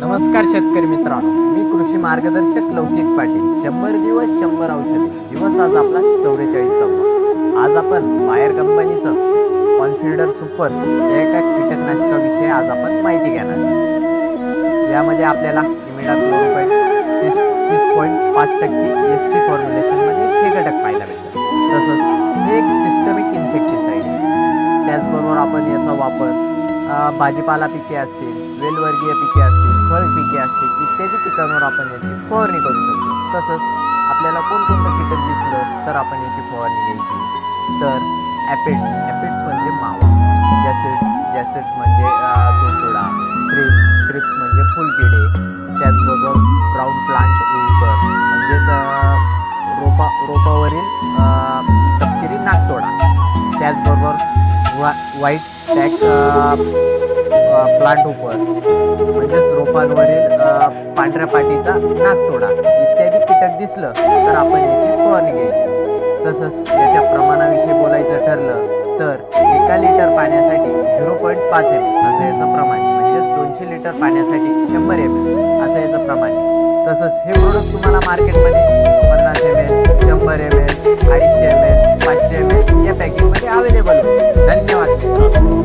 नमस्कार शेतकरी मित्रांनो, मी कृषी मार्गदर्शक लौकिक पाटील. 100 दिवस 100 औषधे दिवस आज आपला 44वा. आज आपण बायर कंपनीचं कॉन्फिडर सुपर या एका कीटकनाशकाविषयी आज आपण माहिती घेणार आहोत. यामध्ये आपल्याला इमिडाक्लोप्रिड 30.5% SC फॉर्म्युलेशनमध्ये हे घटक पाहायला भेटतात. तसंच हे एक सिस्टमिक इन्सेक्टिसाइड आहे. त्याचबरोबर आपण याचा वापर भाजीपाला पिके असतील, वेलवर्गीय पिके असतील, फळ पिके असतील इत्यादी पिकांवर आपण याची फवारणी करू शकतो. तसंच आपल्याला कोणकोणतं कीटक दिसलं तर आपण याची फवारणी घ्यायची. तर ॲपिड्स म्हणजे मावा, जॅसिड्स म्हणजे तुडतुडा, थ्रिप्स म्हणजे फुलकिडे, त्याचबरोबर ब्राऊन प्लांट विपर म्हणजेच रोपावरील तपकिरी नाकतोडा, त्याचबरोबर व्हाईट टॅग प्लांट उपर म्हणजेच रोपांवरील पांढऱ्या पाटीचा नाकतोडा इत्यादी कीटक दिसलं तर आपण याची फवारणी घ्यायची. तसंच याच्या प्रमाणाविषयी बोलायचं ठरलं तर 1 लिटर पाण्यासाठी 0.5 ml असं याचं प्रमाण, म्हणजेच 200 लिटर पाण्यासाठी 100 ml असं याचं प्रमाण. तसंच हे प्रोडक्ट तुम्हाला मार्केटमध्ये 50 ml, 100 ml, 250 ml, 500 ml या पॅकिंगमध्ये अवेलेबल होईल. धन्यवाद मित्रांनो.